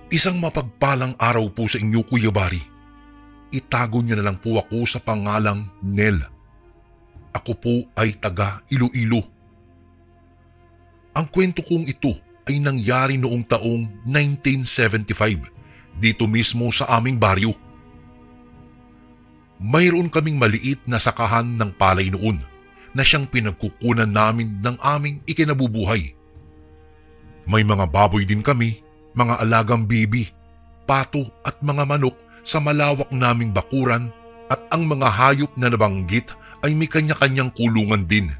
Isang mapagpalang araw po sa inyo, Kuya Bari. Itago niyo na lang po ako sa pangalang Nel. Ako po ay taga Iloilo. Ang kwento kong ito ay nangyari noong taong 1975 dito mismo sa aming baryo. Mayroon kaming maliit na sakahan ng palay noon na siyang pinagkukunan namin ng aming ikinabubuhay. May mga baboy din kami, mga alagang bibi, pato at mga manok sa malawak naming bakuran, at ang mga hayop na nabanggit ay may kanya-kanyang kulungan din.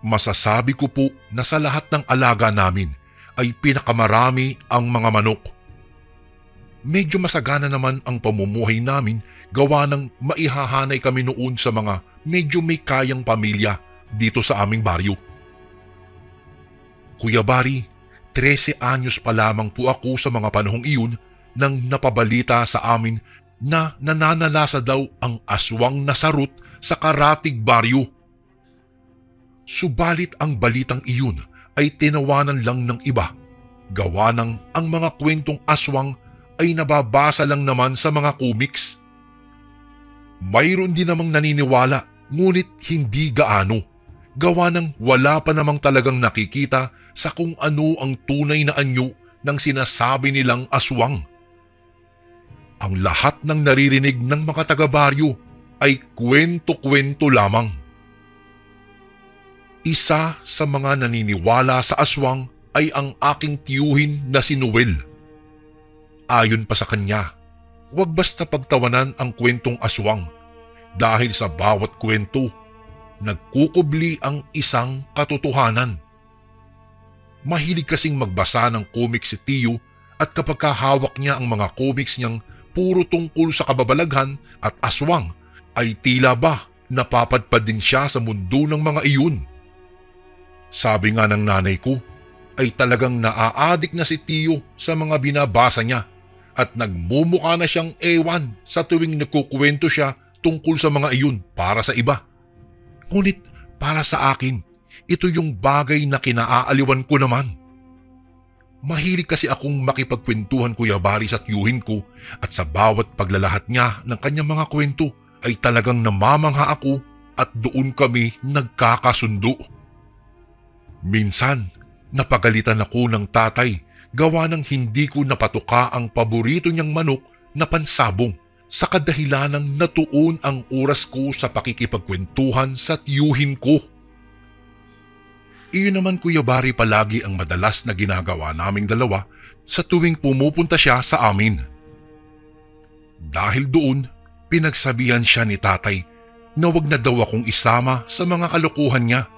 Masasabi ko po na sa lahat ng alaga namin ay pinakamarami ang mga manok. Medyo masagana naman ang pamumuhay namin gawa ng maihahanay kami noon sa mga medyo may kayang pamilya dito sa aming baryo. Kuya Bari, 13 anyos pa lamang po ako sa mga panahong iyon nang napabalita sa amin na nananalasa daw ang aswang na sarut sa Karatig Baryo. Subalit ang balitang iyon ay tinawanan lang ng iba, gawa ng ang mga kwentong aswang ay nababasa lang naman sa mga comics. Mayroon din namang naniniwala, ngunit hindi gaano, gawa ng wala pa namang talagang nakikita sa kung ano ang tunay na anyo ng sinasabi nilang aswang. Ang lahat ng naririnig ng mga taga-baryo ay kwento-kwento lamang. Isa sa mga naniniwala sa aswang ay ang aking tiyuhin na si Noel. Ayon pa sa kanya, huwag basta pagtawanan ang kwentong aswang dahil sa bawat kwento, nagkukubli ang isang katotohanan. Mahilig kasing magbasa ng comics si Tiyo, at kapag hawak niya ang mga comics niyang puro tungkol sa kababalaghan at aswang, ay tila ba napapadpad din siya sa mundo ng mga iyon. Sabi nga ng nanay ko, ay talagang naaadik na si Tiyo sa mga binabasa niya at nagmumukha na siyang ewan sa tuwing nagkukwento siya tungkol sa mga iyon para sa iba. Ngunit para sa akin, ito yung bagay na kinaaaliwan ko naman. Mahilig kasi akong makipagkwentuhan, Kuya Bari, sa tiyuhin ko, at sa bawat paglalahat niya ng kanyang mga kwento ay talagang namamangha ako at doon kami nagkakasundo. Minsan, napagalitan ako ng tatay gawa ng hindi ko napatuka ang paborito niyang manok na pansabong sa kadahilanang natuon ang oras ko sa pakikipagkwentuhan sa tiyuhin ko. Iyon naman, Kuya Bari, palagi ang madalas na ginagawa naming dalawa sa tuwing pumupunta siya sa amin. Dahil doon, pinagsabihan siya ni tatay na wag na daw akong isama sa mga kalokohan niya,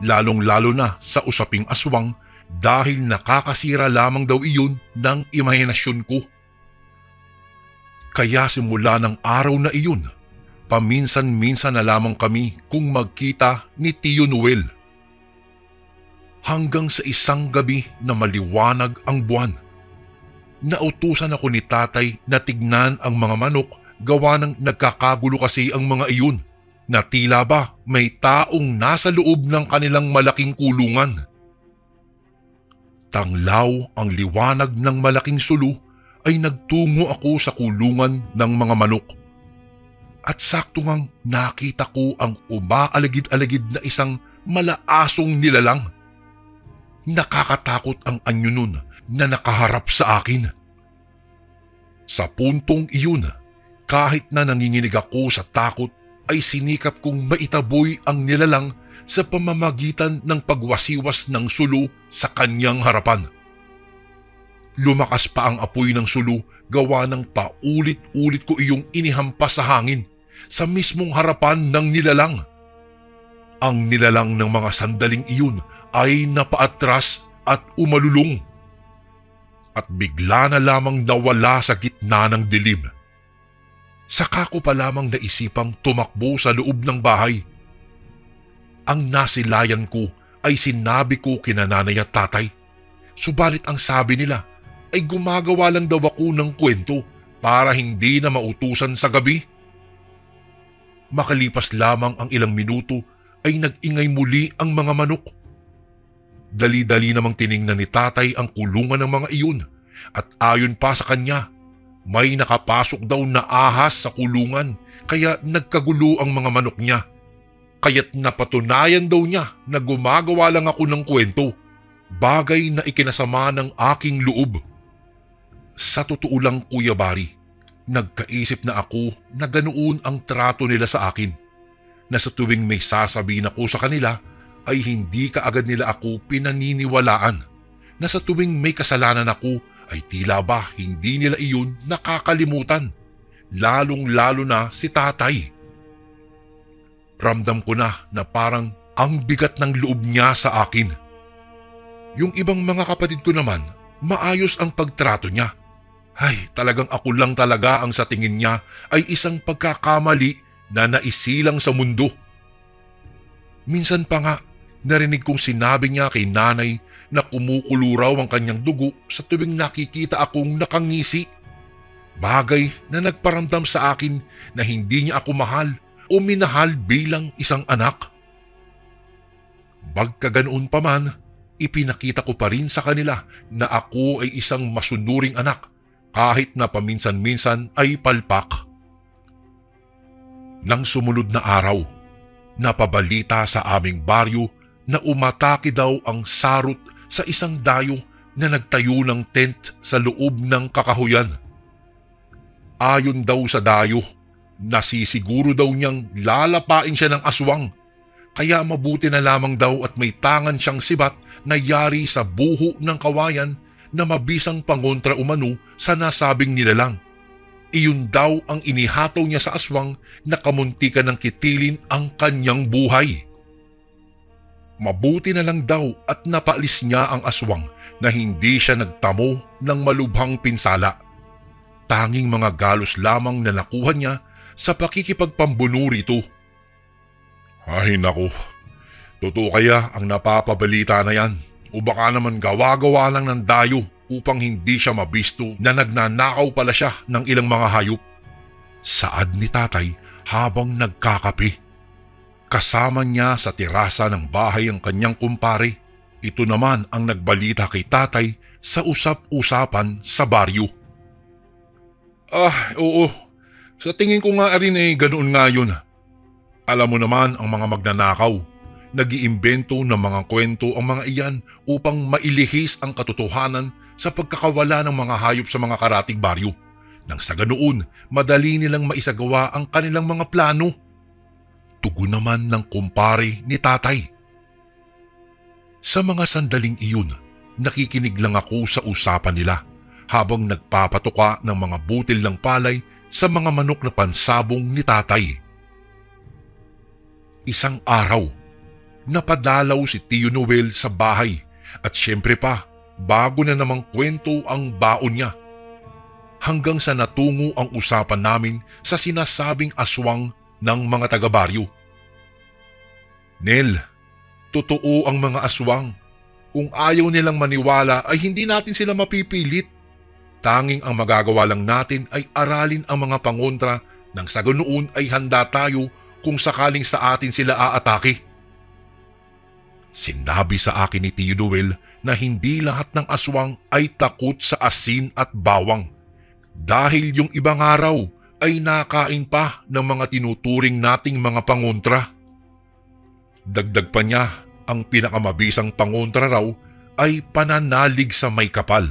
lalong-lalo na sa usaping aswang dahil nakakasira lamang daw iyon ng imahinasyon ko. Kaya simula ng araw na iyon, paminsan-minsan na lamang kami kung magkita ni Tiyo Noel. Hanggang sa isang gabi na maliwanag ang buwan, nautusan ako ni tatay na tignan ang mga manok gawa ng nagkakagulo kasi ang mga iyon na tila ba may taong nasa loob ng kanilang malaking kulungan. Tanglaw ang liwanag ng malaking sulu ay nagtungo ako sa kulungan ng mga manok. At sakto ngang nakita ko ang umaalagid-alagid na isang malaasong nilalang. Nakakatakot ang anyo nun na nakaharap sa akin. Sa puntong iyon, kahit na nanginginig ako sa takot, ay sinikap kong maitaboy ang nilalang sa pamamagitan ng pagwasiwas ng sulu sa kanyang harapan. Lumakas pa ang apoy ng sulu gawa ng paulit-ulit ko iyong inihampas sa hangin sa mismong harapan ng nilalang. Ang nilalang ng mga sandaling iyon ay napaatras at umalulong. At bigla na lamang nawala sa gitna ng dilim. Saka ko pa lamang naisipang tumakbo sa loob ng bahay. Ang nasilayan ko ay sinabi ko kina nanay at tatay. Subalit ang sabi nila ay gumagawa lang daw ako ng kwento para hindi na mautusan sa gabi. Makalipas lamang ang ilang minuto ay nag-ingay muli ang mga manok. Dali-dali namang tiningnan ni tatay ang kulungan ng mga iyon At ayon pa sa kanya, may nakapasok daw na ahas sa kulungan kaya nagkagulo ang mga manok niya. Kaya't napatunayan daw niya na gumagawa lang ako ng kwento, bagay na ikinasama ng aking loob. Sa totoo lang, Kuya Bari, nagkaisip na ako na ganoon ang trato nila sa akin, na sa tuwing may sasabihin ako sa kanila ay hindi kaagad nila ako pinaniniwalaan, na sa tuwing may kasalanan ako ay tila ba hindi nila iyon nakakalimutan, lalong-lalo na si tatay. Ramdam ko na parang ang bigat ng loob niya sa akin. Yung ibang mga kapatid ko naman, maayos ang pagtrato niya. Ay, talagang ako lang talaga ang sa tingin niya ay isang pagkakamali na naisilang sa mundo. Minsan pa nga, narinig kong sinabi niya kay nanay na kumukulo raw ang kanyang dugo sa tuwing nakikita akong nakangisi. Bagay na nagparamdam sa akin na hindi niya ako mahal o minahal bilang isang anak. Bagkaganoon pa man, ipinakita ko pa rin sa kanila na ako ay isang masunuring anak kahit na paminsan-minsan ay palpak. Nang sumunod na araw, napabalita sa aming baryo na umatake daw ang sarot sa isang dayo na nagtayo ng tent sa loob ng kakahuyan. Ayon daw sa dayo, nasisiguro daw niyang lalapain siya ng aswang, kaya mabuti na lamang daw at may tangan siyang sibat na yari sa buho ng kawayan na mabisang pangontra umano sa nasabing nilalang. Iyon daw ang inihataw niya sa aswang na kamuntikan ng kitilin ang kanyang buhay. Mabuti na lang daw at napaalis niya ang aswang na hindi siya nagtamo ng malubhang pinsala. Tanging mga galos lamang na nakuha niya sa pakikipagpambuno rito. Ay naku, totoo kaya ang napapabalita na yan o baka naman gawa-gawa lang ng dayo upang hindi siya mabisto na nagnanakaw pala siya ng ilang mga hayop. Saad ni tatay habang nagkakape. Kasama niya sa terasa ng bahay ang kanyang kumpare. Ito naman ang nagbalita kay tatay sa usap-usapan sa baryo. Oo. Sa tingin ko nga rin ay ganoon nga yun. Alam mo naman ang mga magnanakaw. Nag-iimbento ng mga kwento ang mga iyan upang mailihis ang katotohanan sa pagkakawala ng mga hayop sa mga karatig baryo. Nang sa ganoon, madali nilang maisagawa ang kanilang mga plano. Tugon naman ng kumpare ni tatay. Sa mga sandaling iyon, nakikinig lang ako sa usapan nila habang nagpapatuka ng mga butil ng palay sa mga manok na pansabong ni tatay. Isang araw, napadalaw si Tio Noel sa bahay at syempre pa, bago na namang kwento ang baon niya. Hanggang sa natungo ang usapan namin sa sinasabing aswang ng mga taga-baryo. Nel, totoo ang mga aswang. Kung ayaw nilang maniwala ay hindi natin sila mapipilit. Tanging ang magagawa lang natin ay aralin ang mga pangontra nang sa ganoon ay handa tayo kung sakaling sa atin sila aatake. Sinabi sa akin ni Tio Noel na hindi lahat ng aswang ay takot sa asin at bawang dahil yung ibang araw ay nakain pa ng mga tinuturing nating mga pangontra. Dagdag pa niya, ang pinakamabisang pangontra raw ay pananalig sa may kapal.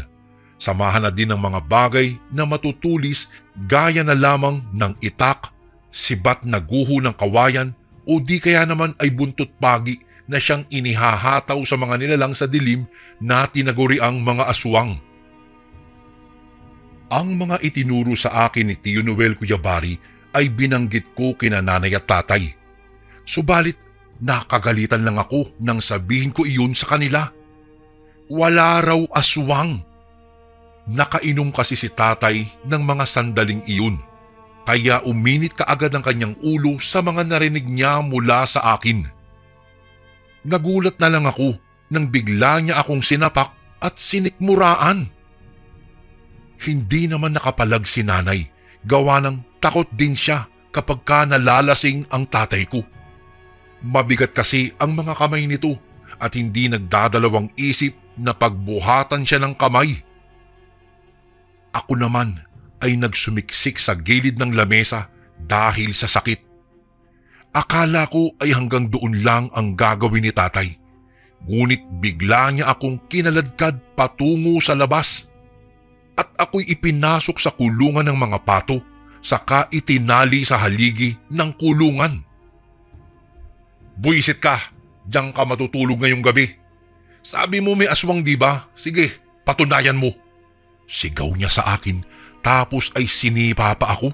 Samahan na din ng mga bagay na matutulis gaya na lamang ng itak, sibat na guho ng kawayan o di kaya naman ay buntot pagi na siyang inihahataw sa mga nilalang sa dilim na tinaguriang mga aswang. Ang mga itinuro sa akin ni Tio Noel, Kuya Bari, ay binanggit ko kina nanay at tatay. Subalit nakagalitan lang ako nang sabihin ko iyon sa kanila. Wala raw aswang. Nakainom kasi si tatay ng mga sandaling iyon, kaya uminit kaagad ang kanyang ulo sa mga narinig niya mula sa akin. Nagulat na lang ako nang bigla niya akong sinapak at sinikmuraan. Hindi naman nakapalag si nanay, gawa ng takot din siya kapag ka nalalasing ang tatay ko. Mabigat kasi ang mga kamay nito at hindi nagdadalawang isip na pagbuhatan siya ng kamay. Ako naman ay nagsumiksik sa gilid ng lamesa dahil sa sakit. Akala ko ay hanggang doon lang ang gagawin ni tatay. Ngunit bigla niya akong kinaladkad patungo sa labas. At ako'y ipinasok sa kulungan ng mga pato, saka itinali sa haligi ng kulungan. "Buisit ka, diyan ka matutulog ngayong gabi. Sabi mo may aswang, di ba? Sige, patunayan mo." Sigaw niya sa akin, tapos ay sinipa pa ako.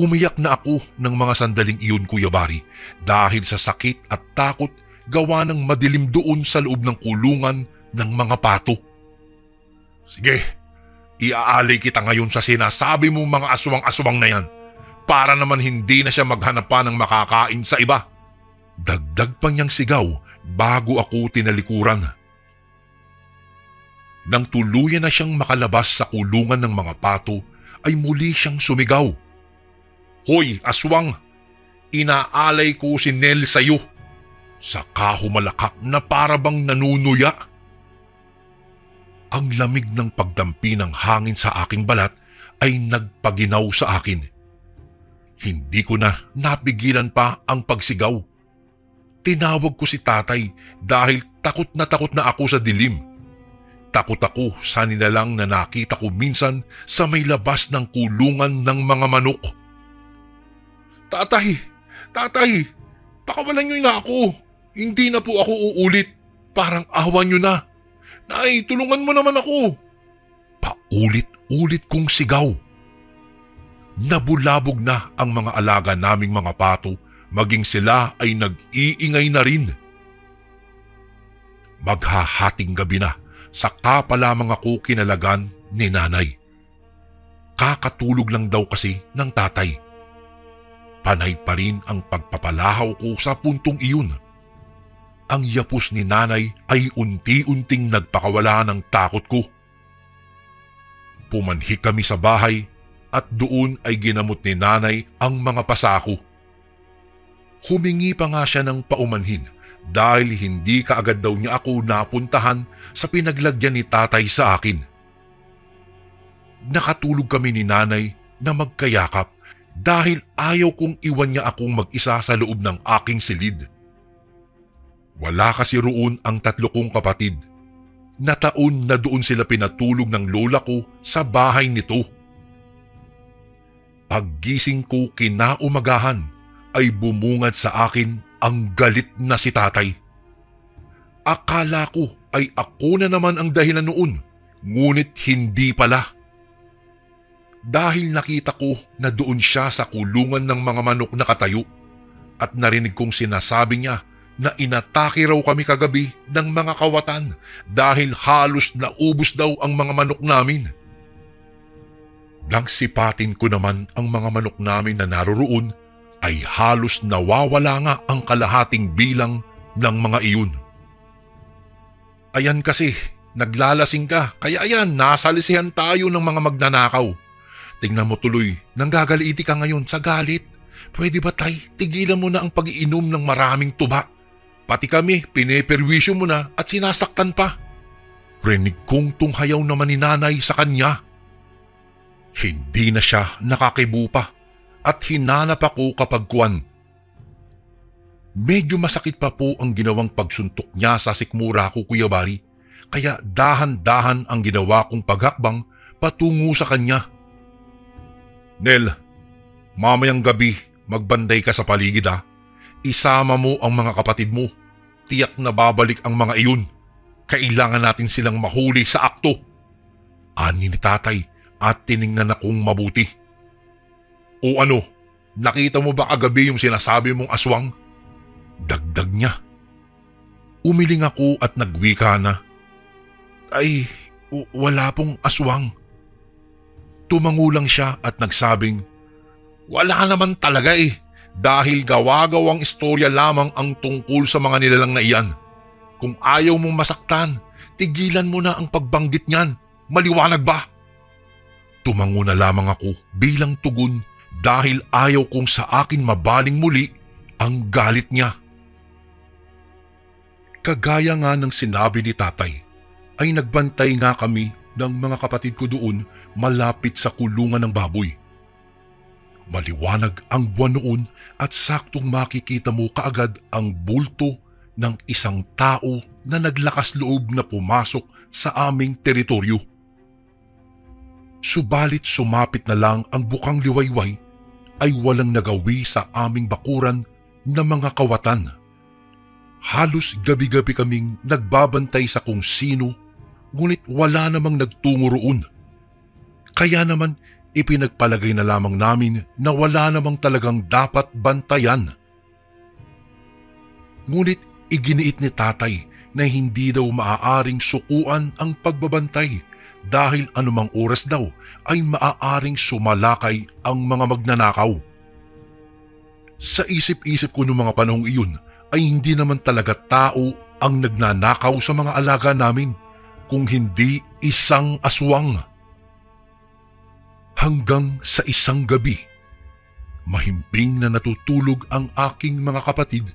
Umiyak na ako ng mga sandaling iyon, Kuya Bari, dahil sa sakit at takot gawa ng madilim doon sa loob ng kulungan ng mga pato. "Sige, iaalay kita ngayon sa sinasabi mong mga aswang-aswang na yan para naman hindi na siya maghanap pa ng makakain sa iba." Dagdag pa niyang sigaw bago ako tinalikuran. Nang tuluyan na siyang makalabas sa kulungan ng mga pato, ay muli siyang sumigaw. "Hoy, aswang! Inaalay ko si Nel sa'yo!" Saka humalakak na para bang nanunuya. Ang lamig ng pagdampi ng hangin sa aking balat ay nagpaginaw sa akin. Hindi ko na napigilan pa ang pagsigaw. Tinawag ko si tatay dahil takot na ako sa dilim. Takot ako sa nilalang na nakita ko minsan sa may labas ng kulungan ng mga manok. Tatay! Pakawalan niyo na ako! Hindi na po ako uulit. Parang awa niyo na. Nay, tulungan mo naman ako!" Paulit-ulit kong sigaw. Nabulabog na ang mga alaga naming mga pato, maging sila ay nag-iingay na rin. Maghahating gabi na, saka pa lamang ako kinalagan ni nanay. Kakatulog lang daw kasi ng tatay. Panay pa rin ang pagpapalahaw ko sa puntong iyon. Ang yapos ni nanay ay unti-unting nagpakawala ng takot ko. Pumanhik kami sa bahay at doon ay ginamot ni nanay ang mga pasako. Humingi pa nga siya ng paumanhin dahil hindi kaagad daw niya ako napuntahan sa pinaglagyan ni tatay sa akin. Nakatulog kami ni nanay na magkayakap dahil ayaw kong iwan niya akong mag-isa sa loob ng aking silid. Wala kasi roon ang 3 kong kapatid. Na taon na doon sila pinatulog ng lola ko sa bahay nito. Paggising ko kinaumagahan ay bumungad sa akin ang galit na si tatay. Akala ko ay ako na naman ang dahilan noon, ngunit hindi pala. Dahil nakita ko na doon siya sa kulungan ng mga manok na katayo at narinig kong sinasabi niya na inatake raw kami kagabi ng mga kawatan dahil halos naubos daw ang mga manok namin. Nang sipatin ko naman ang mga manok namin na naroroon, ay halos nawawala nga ang kalahating bilang ng mga iyon. Ayan kasi, naglalasing ka, kaya ayan, nasalisihan tayo ng mga magnanakaw. Tingnan mo tuloy, nanggagaliiti ka ngayon sa galit. Pwede ba tay, tigilan mo na ang pag-iinom ng maraming tuba? Pati kami, pineperwisyo mo na at sinasaktan pa. Rinig kong tunghayaw naman ni nanay sa kanya. Hindi na siya nakakibo pa at hinanap ako kapag kuwan. Medyo masakit pa po ang ginawang pagsuntok niya sa sikmura ko, Kuya Bari, kaya dahan-dahan ang ginawa kong paghakbang patungo sa kanya. Nel, mamayang gabi magbanday ka sa paligid ha. Isama mo ang mga kapatid mo. Tiyak na babalik ang mga iyon. Kailangan natin silang mahuli sa akto. Ani ni tatay at tiningnan akong mabuti. O ano, nakita mo ba kagabi yung sinasabi mong aswang? Dagdag niya. Umiling ako at nagwika na. Ay, wala pong aswang. Tumangulang siya at nagsabing, wala naman talaga dahil gawa-gawang istorya lamang ang tungkol sa mga nilalang na iyan. Kung ayaw mong masaktan, tigilan mo na ang pagbanggit niyan. Maliwanag ba? Tumango na lamang ako bilang tugon dahil ayaw kong sa akin mabaling muli ang galit niya. Kagaya nga ng sinabi ni tatay, ay nagbantay nga kami ng mga kapatid ko doon malapit sa kulungan ng baboy. Maliwanag ang buwan noon at saktong makikita mo kaagad ang bulto ng isang tao na naglakas loob na pumasok sa aming teritoryo. Subalit sumapit na lang ang bukang liwayway ay walang nagawi sa aming bakuran na mga kawatan. Halos gabi-gabi kaming nagbabantay sa kung sino, ngunit wala namang nagtungo roon. Kaya naman ipinagpalagay na lamang namin na wala namang talagang dapat bantayan. Ngunit iginiit ni tatay na hindi daw maaaring sukuan ang pagbabantay dahil anumang oras daw ay maaaring sumalakay ang mga magnanakaw. Sa isip-isip ko noong mga panahong iyon ay hindi naman talaga tao ang nagnanakaw sa mga alaga namin, kung hindi isang aswang. Hanggang sa isang gabi, mahimbing na natutulog ang aking mga kapatid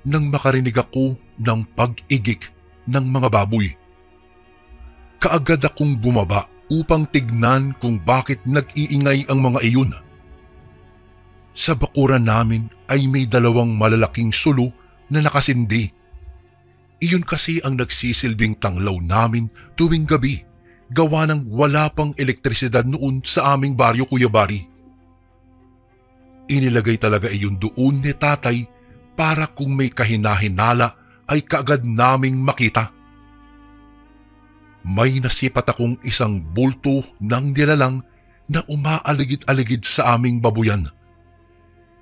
nang makarinig ako ng pag-igik ng mga baboy. Kaagad akong bumaba upang tignan kung bakit nag-iingay ang mga iyon. Sa bakuran namin ay may dalawang malalaking sulo na nakasindi. Iyon kasi ang nagsisilbing tanglaw namin tuwing gabi, gawa ng wala pang elektrisidad noon sa aming baryo, Kuya Bari. Inilagay talaga iyon doon ni tatay para kung may kahinahinala ay kaagad naming makita. May nasipat akong isang bulto ng nilalang na umaaligid-aligid sa aming babuyan.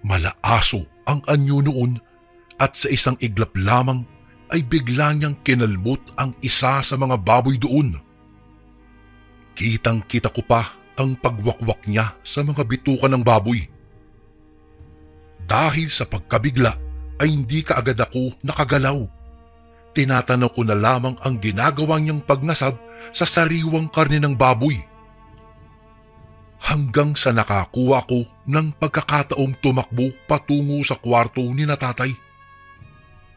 Malaaso ang anyo noon at sa isang iglap lamang ay bigla niyang kinalmot ang isa sa mga baboy doon. Kitang-kita ko pa ang pagwakwak niya sa mga bituka ng baboy. Dahil sa pagkabigla ay hindi kaagad ako nakagalaw. Tinatanaw ko na lamang ang ginagawa niyang pagnasab sa sariwang karne ng baboy. Hanggang sa nakakuha ko ng pagkakataong tumakbo patungo sa kwarto ni na tatay.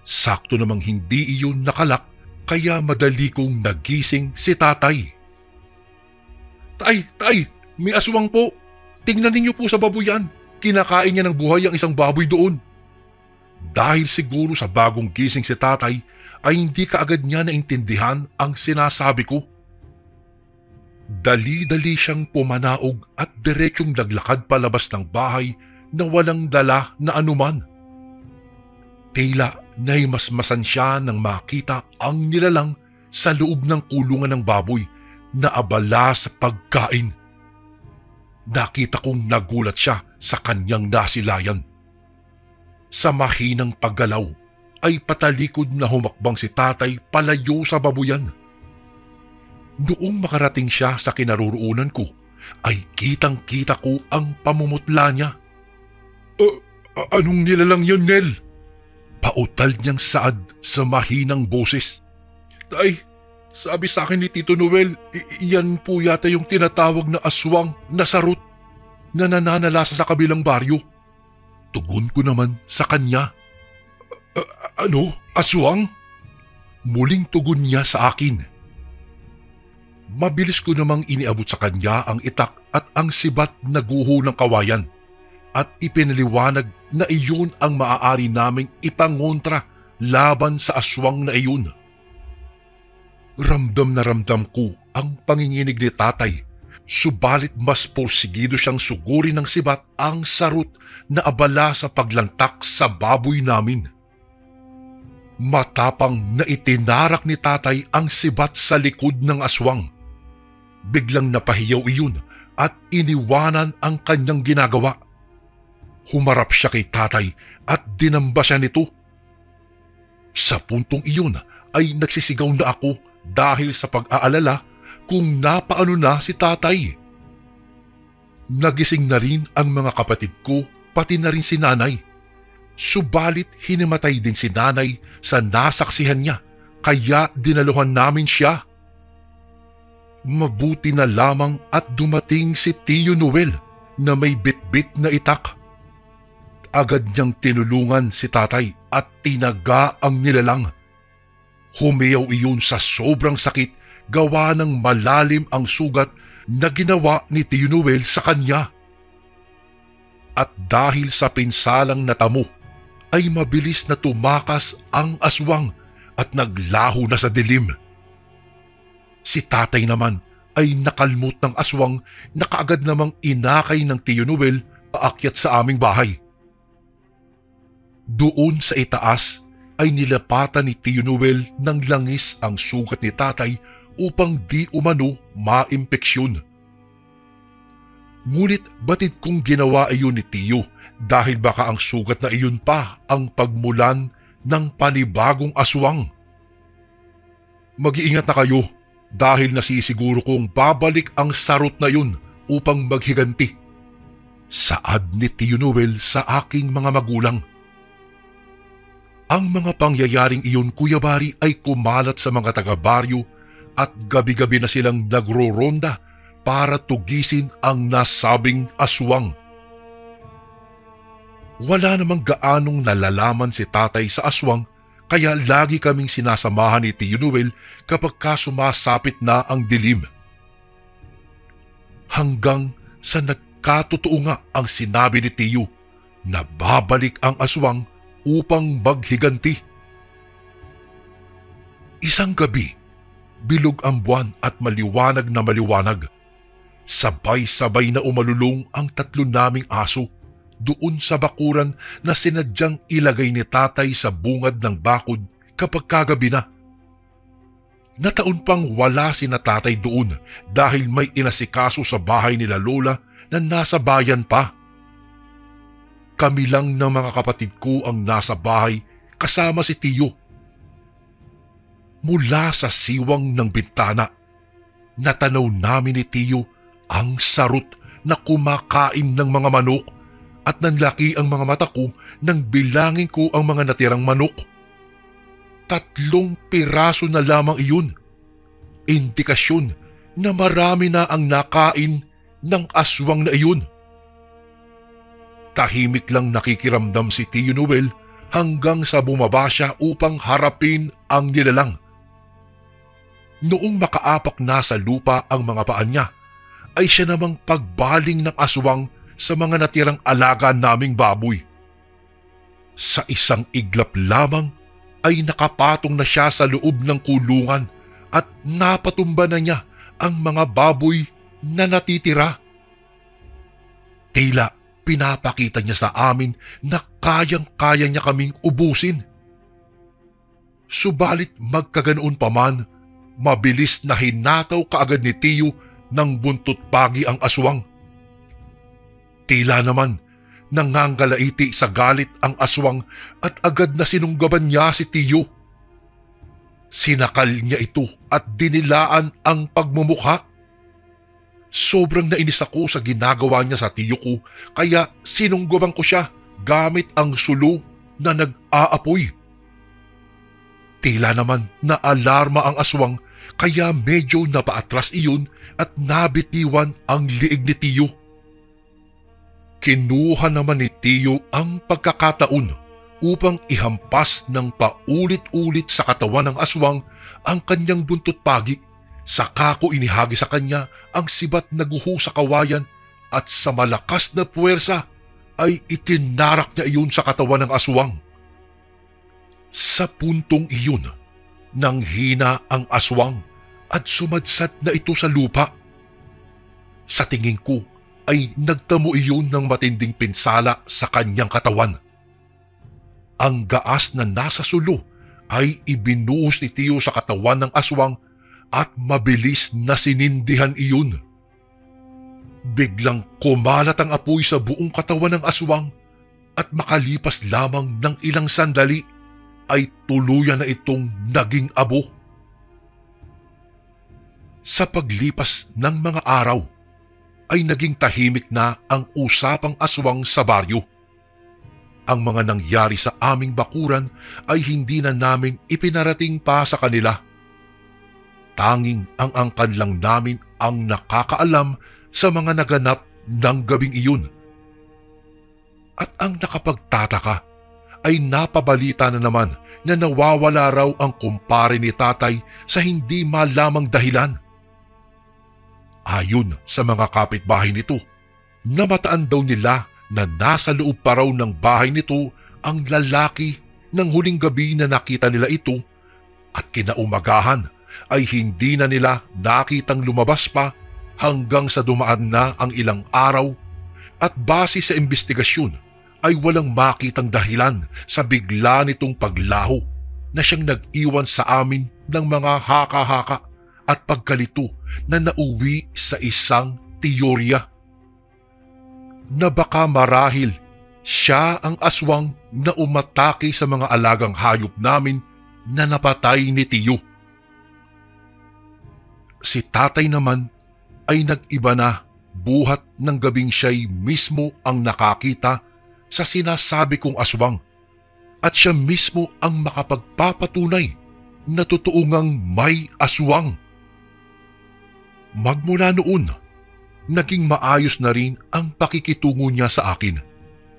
Sakto namang hindi iyon nakalak, kaya madali kong nagising si tatay. Tay, may aswang po. Tingnan ninyo po sa babuyan. Kinakain niya ng buhay ang isang baboy doon. Dahil siguro sa bagong gising si tatay, ay hindi kaagad niya naintindihan ang sinasabi ko. Dali-dali siyang pumanaog at diretsyong naglakad palabas ng bahay na walang dala na anuman. Tila naimasmasan siya nang makita ang nilalang sa loob ng kulungan ng baboy na abala sa pagkain. Nakita kong nagulat siya sa kanyang nasilayan. Sa mahinang paggalaw ay patalikod na humakbang si tatay palayo sa babuyan. Noong makarating siya sa kinaroroonan ko ay kitang-kita ko ang pamumutla niya. Anong nilalang yun, Nel? Pautal niyang saad sa mahinang boses. Tay, sabi sa akin ni Tito Noel, iyan po yata yung tinatawag na aswang na sarut na nananalasa sa kabilang baryo. Tugon ko naman sa kanya. Ano? Aswang? Muling tugon niya sa akin. Mabilis ko namang iniabot sa kanya ang itak at ang sibat na guho ng kawayan at ipinaliwanag na iyon ang maaari naming ipangontra laban sa aswang na iyon. Ramdam na ramdam ko ang panginginig ni tatay, subalit mas porsigido siyang sugurin ng sibat ang sarut na abala sa paglantak sa baboy namin. Matapang na itinarak ni tatay ang sibat sa likod ng aswang. Biglang napahiyaw iyon at iniwanan ang kanyang ginagawa. Humarap siya kay tatay at dinamba siya nito. Sa puntong iyon ay nagsisigaw na ako dahil sa pag-aalala kung napaano na si tatay. Nagising na rin ang mga kapatid ko, pati na rin si nanay. Subalit hinimatay din si nanay sa nasaksihan niya, kaya dinaluhan namin siya. Mabuti na lamang at dumating si Tio Noel na may bitbit na itak. Agad niyang tinulungan si tatay at tinaga ang nilalang. Humiyaw iyon sa sobrang sakit gawa ng malalim ang sugat na ginawa ni Tio Noel sa kanya. At dahil sa pinsalang natamo, ay mabilis na tumakas ang aswang at naglaho na sa dilim. Si tatay naman ay nakalmot ng aswang na kaagad namang inakay ng Tio Noel paakyat sa aming bahay. Doon sa itaas ay nilapatan ni Tio Noel ng langis ang sugat ni tatay upang di umano maimpeksyon. Ngunit batid kong ginawa iyon ni Tio dahil baka ang sugat na iyon pa ang pagmulan ng panibagong aswang. Mag-iingat na kayo dahil nasisiguro kong babalik ang sarot na yun upang maghiganti. Saad ni Tio Noel sa aking mga magulang. Ang mga pangyayaring iyon, Kuya Bari, ay kumalat sa mga taga-baryo at gabi-gabi na silang nagro-ronda para tugisin ang nasabing aswang. Wala namang gaanong nalalaman si tatay sa aswang kaya lagi kaming sinasamahan ni Tio Noel kapag sumasapit na ang dilim. Hanggang sa nagkatotoo nga ang sinabi ni Tio na babalik ang aswang upang maghiganti. Isang gabi, bilog ang buwan at maliwanag na maliwanag. Sabay-sabay na umalulong ang 3 naming aso doon sa bakuran na sinadyang ilagay ni tatay sa bungad ng bakod kapag kagabi na. Nataon pang wala si na tatay doon dahil may inasikaso sa bahay nila lola na nasa bayan pa. Kami lang ng mga kapatid ko ang nasa bahay kasama si Tio. Mula sa siwang ng bintana, natanaw namin ni Tio ang sarot na kumakain ng mga manok at nanlaki ang mga mata ko nang bilangin ko ang mga natirang manok. 3 piraso na lamang iyon. Indikasyon na marami na ang nakain ng aswang na iyon. Tahimik lang nakikiramdam si Tio Noel hanggang sa bumaba siya upang harapin ang nilalang. Noong makaapak na sa lupa ang mga paan niya, ay siya namang pagbaling ng aswang sa mga natirang alaga naming baboy. Sa isang iglap lamang ay nakapatong na siya sa loob ng kulungan at napatumba na niya ang mga baboy na natitira. Tila pinapakita niya sa amin na kayang-kaya niya kaming ubusin. Subalit magkaganoon pa man, mabilis na hinataw kaagad ni Tio ng buntot pagi ang aswang. Tila naman nangangalaiti sa galit ang aswang at agad na sinunggaban niya si Tio. Sinakal niya ito at dinilaan ang pagmumukha. Sobrang nainis ako sa ginagawa niya sa tiyo ko kaya sinunggaban ko siya gamit ang sulo na nag-aapoy. Tila naman na alarma ang aswang kaya medyo napaatras iyon at nabitiwan ang liig ni Tio. Kinuha naman ni Tio ang pagkakataon upang ihampas ng paulit-ulit sa katawan ng aswang ang kanyang buntot pagi. Saka ko inihagi sa kanya ang sibat na guho sa kawayan at sa malakas na puwersa ay itinarak niya iyon sa katawan ng aswang. Sa puntong iyon, nanghina ang aswang at sumadsad na ito sa lupa. Sa tingin ko ay nagtamo iyon ng matinding pinsala sa kanyang katawan. Ang gaas na nasa sulo ay ibinuhos ni Tio sa katawan ng aswang at mabilis na sinindihan iyon. Biglang kumalat ang apoy sa buong katawan ng aswang at makalipas lamang ng ilang sandali ay tuluyan na itong naging abo. Sa paglipas ng mga araw ay naging tahimik na ang usapang aswang sa baryo. Ang mga nangyari sa aming bakuran ay hindi na namin ipinarating pa sa kanila. Tanging ang angkan lang namin ang nakakaalam sa mga naganap ng gabing iyon. At ang nakapagtataka ay napabalita na naman na nawawala raw ang kumpare ni tatay sa hindi malamang dahilan. Ayon sa mga kapitbahay nito, namataan daw nila na nasa loob pa raw ng bahay nito ang lalaki ng huling gabi na nakita nila ito at kinaumagahan ay hindi na nila nakitang lumabas pa hanggang sa dumaan na ang ilang araw at base sa investigasyon ay walang makitang dahilan sa bigla nitong paglaho na siyang nag-iwan sa amin ng mga haka-haka at pagkalito na nauwi sa isang teorya na baka marahil siya ang aswang na umatake sa mga alagang hayop namin na napatay ni Tiyo. Si tatay naman ay nag-iba na buhat ng gabing siya'y mismo ang nakakita sa sinasabi kong aswang at siya mismo ang makapagpapatunay na totoo ngang may aswang. Magmula noon, naging maayos na rin ang pakikitungo niya sa akin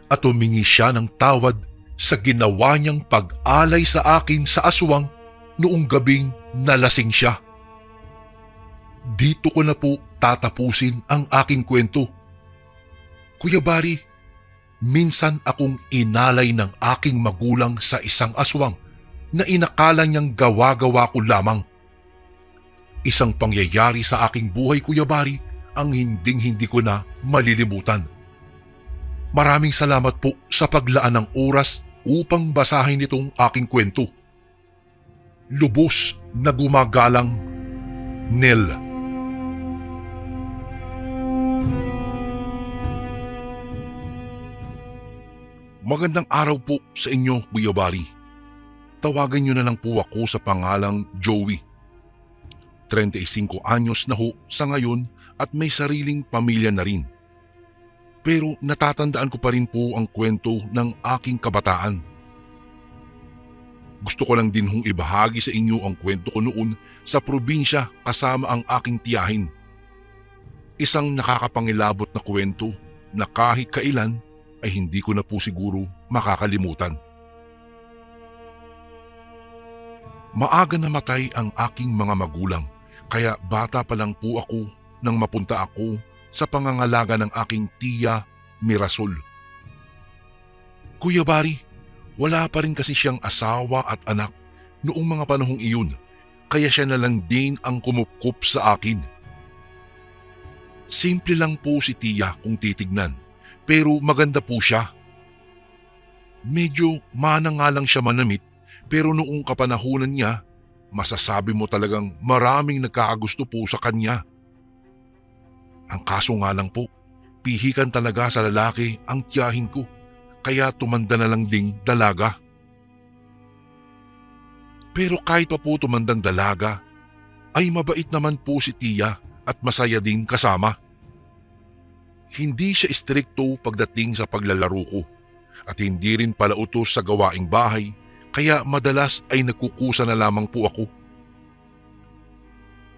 at humingi siya ng tawad sa ginawa niyang pag-alay sa akin sa aswang noong gabing nalasing siya. Dito ko na po tatapusin ang aking kwento. Kuya Bari, minsan akong inalay ng aking magulang sa isang aswang na inakala niyang gawa-gawa ko lamang. Isang pangyayari sa aking buhay, Kuya Bari, ang hinding-hindi ko na malilimutan. Maraming salamat po sa paglaan ng oras upang basahin itong aking kwento. Lubos na gumagalang, Nel. Magandang araw po sa inyo, Kuya Bari. Tawagan niyo na lang po ako sa pangalang Joey. 35 anyos na ho sa ngayon at may sariling pamilya na rin. Pero natatandaan ko pa rin po ang kwento ng aking kabataan. Gusto ko lang din hong ibahagi sa inyo ang kwento ko noon sa probinsya kasama ang aking tiyahin. Isang nakakapangilabot na kwento na kahit kailan ay hindi ko na po siguro makakalimutan. Maaga namatay ang aking mga magulang. Kaya bata pa lang po ako nang mapunta ako sa pangangalaga ng aking tiya Mirasol. Kuya Bari, wala pa rin kasi siyang asawa at anak noong mga panahong iyon, kaya siya na lang din ang kumupkup sa akin. Simple lang po si tiya kung titignan, pero maganda po siya. Medyo manang nga lang siya manamit, pero noong kapanahunan niya, masasabi mo talagang maraming nagkakagusto po sa kanya. Ang kaso nga lang po, pihikan talaga sa lalaki ang tiyahin ko, kaya tumanda na lang ding dalaga. Pero kahit pa po tumandang dalaga, ay mabait naman po si tiya at masaya ding kasama. Hindi siya istrikto pagdating sa paglalaro ko at hindi rin palautos sa gawaing bahay, kaya madalas ay nagkukusa na lamang po ako.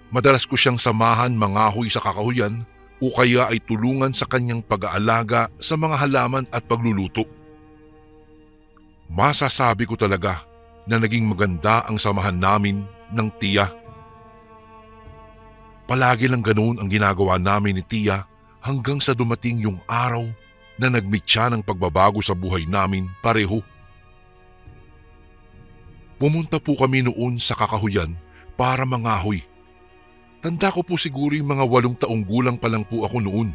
Madalas ko siyang samahan mangahoy sa kakahuyan o kaya ay tulungan sa kanyang pag-aalaga sa mga halaman at pagluluto. Masasabi ko talaga na naging maganda ang samahan namin ng tiya. Palagi lang ganoon ang ginagawa namin ni tiya hanggang sa dumating yung araw na nagmeet siya ng pagbabago sa buhay namin pareho. Pumunta po kami noon sa kakahuyan para mangahoy. Tanda ko po siguro yung mga 8 taong gulang pa lang po ako noon.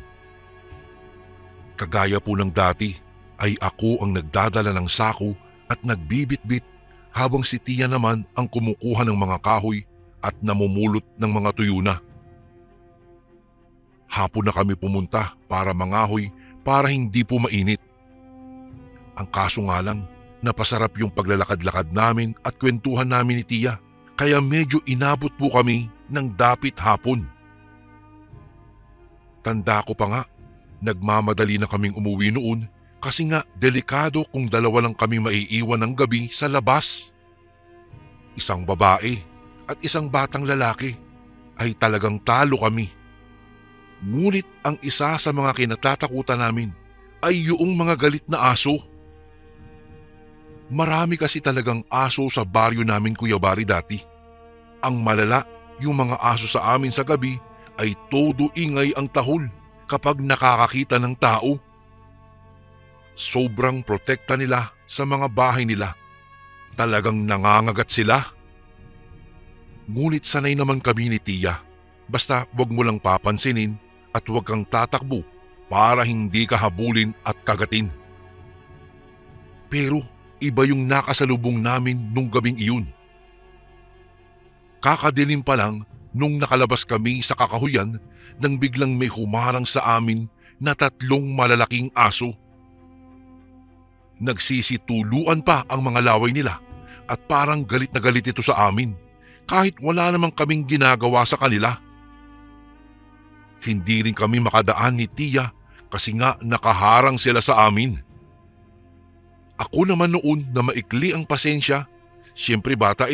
Kagaya po ng dati ay ako ang nagdadala ng sako at nagbibitbit habang si tiya naman ang kumukuha ng mga kahoy at namumulot ng mga tuyo na. Hapon na kami pumunta para mangahoy para hindi po mainit. Ang kaso nga lang, napasarap yung paglalakad-lakad namin at kwentuhan namin ni tiya, kaya medyo inabot po kami ng dapit hapon. Tanda ko pa nga, nagmamadali na kaming umuwi noon kasi nga delikado kung 2 lang kami maiiwan ng gabi sa labas. Isang babae at isang batang lalaki ay talagang talo kami. Ngunit ang isa sa mga kinatatakutan namin ay yung mga galit na aso. Marami kasi talagang aso sa baryo namin, Kuya Bari, dati. Ang malala, yung mga aso sa amin sa gabi ay todo ingay ang tahol kapag nakakakita ng tao. Sobrang protekta nila sa mga bahay nila. Talagang nangangagat sila. Ngunit sanay naman kami ni Tia. Basta wag mo lang papansinin at wag kang tatakbo para hindi ka habulin at kagatin. Pero iba yung nakasalubong namin nung gabing iyon. Kakadilim pa lang nung nakalabas kami sa kakahuyan nang biglang may humarang sa amin na 3 malalaking aso. Nagsisituluan pa ang mga laway nila at parang galit na galit ito sa amin kahit wala namang kaming ginagawa sa kanila. Hindi rin kami makadaan ni Tia kasi nga nakaharang sila sa amin. Ako naman noon na maikli ang pasensya, siyempre bata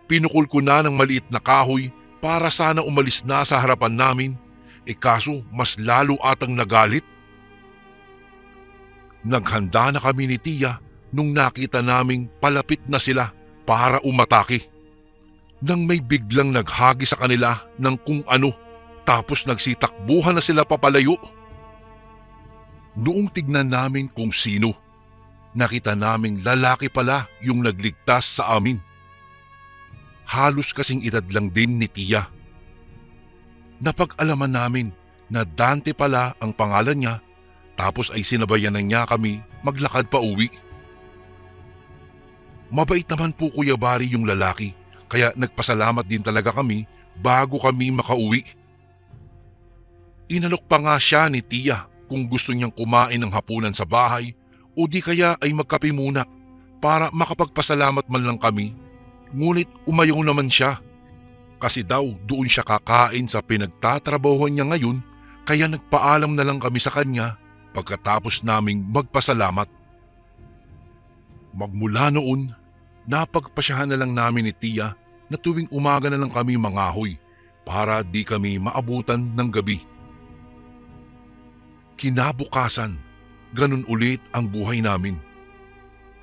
pinukol ko na ng maliit na kahoy para sana umalis na sa harapan namin, kaso mas lalo atang nagalit. Naghanda na kami ni Tia nung nakita naming palapit na sila para umatake. Nang may biglang naghagi sa kanila ng kung ano, tapos nagsitakbuhan na sila papalayo. Noong tignan namin kung sino, nakita naming lalaki pala yung nagligtas sa amin. Halos kasing edad lang din ni Tia. Napag-alaman namin na Dante pala ang pangalan niya, tapos ay sinabayan na niya kami maglakad pa uwi. Mabait naman po, Kuya Bari, yung lalaki, kaya nagpasalamat din talaga kami bago kami makauwi. Inalok pa nga siya ni Tia kung gusto niyang kumain ng hapunan sa bahay o di kaya ay magkape muna para makapagpasalamat man lang kami. Ngunit umayaw naman siya kasi daw doon siya kakain sa pinagtatrabahuhan niya ngayon, kaya nagpaalam na lang kami sa kanya pagkatapos naming magpasalamat. Magmula noon, napagpasyahan na lang namin ni Tia na tuwing umaga na lang kami mangahoy para di kami maabutan ng gabi. Kinabukasan, ganun ulit ang buhay namin.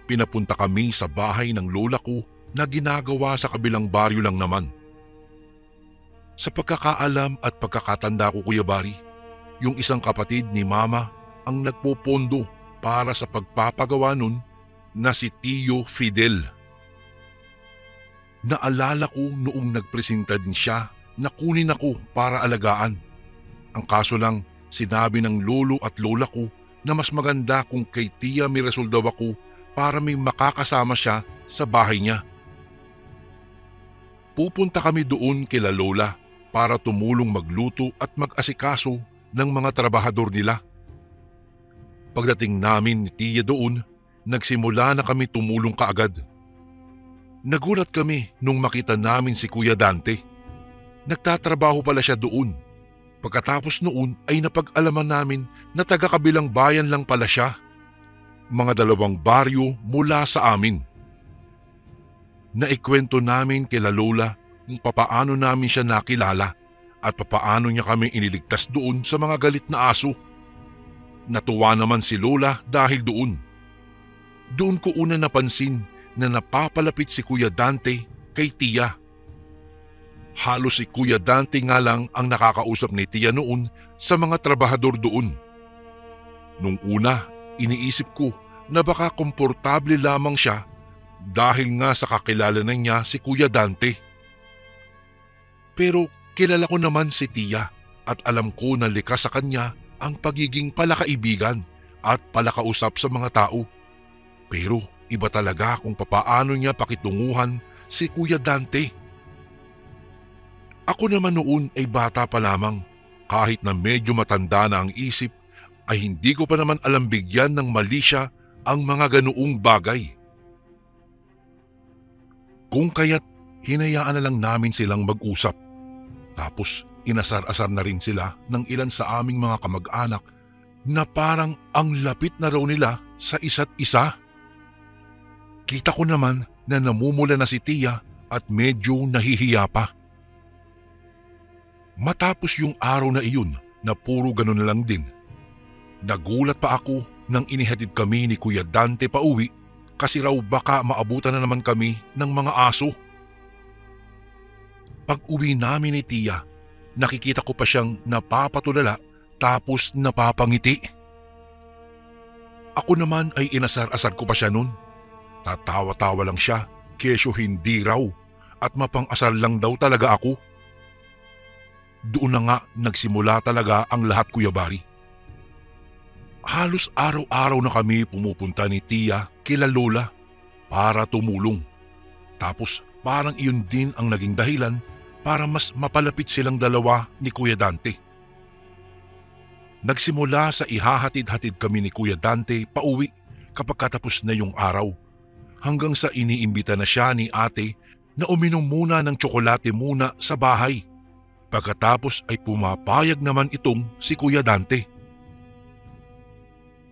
Pinapunta kami sa bahay ng lola ko na ginagawa sa kabilang baryo lang naman. Sa pagkakaalam at pagkakatanda ko, Kuya Bari, yung isang kapatid ni Mama ang nagpopondo para sa pagpapagawa nun na si Tio Fidel. Naalala ko noong nagpresenta din siya na kunin ako para alagaan. Ang kaso lang, sinabi ng lolo at lola ko na mas maganda kung kay Tia Mirasol daw ako para may makakasama siya sa bahay niya. Pupunta kami doon kila lola para tumulong magluto at mag-asikaso ng mga trabahador nila. Pagdating namin ni Tia doon, nagsimula na kami tumulong kaagad. Nagulat kami nung makita namin si Kuya Dante. Nagtatrabaho pala siya doon. Pagkatapos noon ay napag-alaman namin na taga-kabilang bayan lang pala siya. Mga 2 baryo mula sa amin. Naikwento namin kila lola kung papaano namin siya nakilala at papaano niya kami iniligtas doon sa mga galit na aso. Natuwa naman si lola dahil doon. Doon ko una napansin na napapalapit si Kuya Dante kay Tia. Halos si Kuya Dante nga lang ang nakakausap ni Tia noon sa mga trabahador doon. Nung una, iniisip ko na baka komportable lamang siya dahil nga sa kakilala na niya si Kuya Dante. Pero kilala ko naman si Tia at alam ko na likas sa kanya ang pagiging palakaibigan at palakausap sa mga tao. Pero iba talaga kung papaano niya pakitunguhan si Kuya Dante. Ako naman noon ay bata pa lamang, kahit na medyo matanda na ang isip ay hindi ko pa naman alam bigyan ng mali siya ang mga ganoong bagay. Kung kaya't hinayaan na lang namin silang mag-usap. Tapos inasar-asar na rin sila ng ilan sa aming mga kamag-anak na parang ang lapit na raw nila sa isa't isa. Kita ko naman na namumula na si Tia at medyo nahihiya pa. Matapos yung araw na iyon na puro ganun na lang din, nagulat pa ako nang inihatid kami ni Kuya Dante pauwi kasi raw baka maabutan na naman kami ng mga aso. Pag-uwi namin ni Tia, nakikita ko pa siyang napapatulala tapos napapangiti. Ako naman ay inasar-asar ko pa siya nun. Tatawa-tawa lang siya, kesyo hindi raw at mapang-asar lang daw talaga ako. Doon na nga nagsimula talaga ang lahat, Kuya Bari. Halos araw-araw na kami pumupunta ni Tia kila Lola para tumulong. Tapos parang iyon din ang naging dahilan para mas mapalapit silang dalawa ni Kuya Dante. Nagsimula sa ihahatid-hatid kami ni Kuya Dante pauwi kapag katapos na yung araw, hanggang sa iniimbita na siya ni ate na uminom muna ng tsokolate muna sa bahay. Pagkatapos ay pumapayag naman itong si Kuya Dante.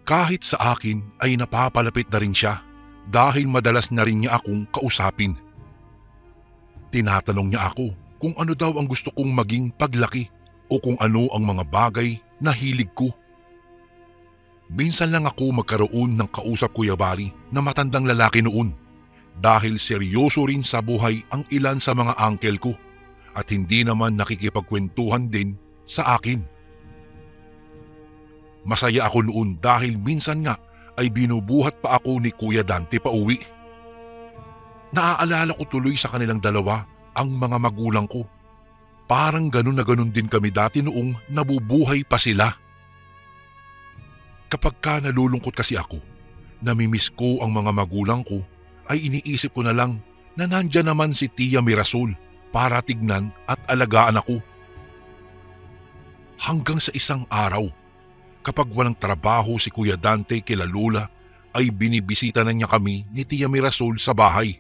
Kahit sa akin ay napapalapit na rin siya dahil madalas na rin niya akong kausapin. Tinatanong niya ako kung ano daw ang gusto kong maging paglaki o kung ano ang mga bagay na hilig ko. Minsan lang ako magkaroon ng kausap, Kuya Bari, na matandang lalaki noon dahil seryoso rin sa buhay ang ilan sa mga uncle ko at hindi naman nakikipagkwentuhan din sa akin. Masaya ako noon dahil minsan nga ay binubuhat pa ako ni Kuya Dante pauwi. Naaalala ko tuloy sa kanilang dalawa ang mga magulang ko. Parang ganun na ganun din kami dati noong nabubuhay pa sila. Kapag ka nalulungkot kasi ako, namimiss ko ang mga magulang ko, ay iniisip ko na lang na nandyan naman si Tia Mirasol para tignan at alagaan ako. Hanggang sa isang araw, kapag walang trabaho si Kuya Dante kila Lola, ay binibisita na niya kami ni Tia Mirasol sa bahay.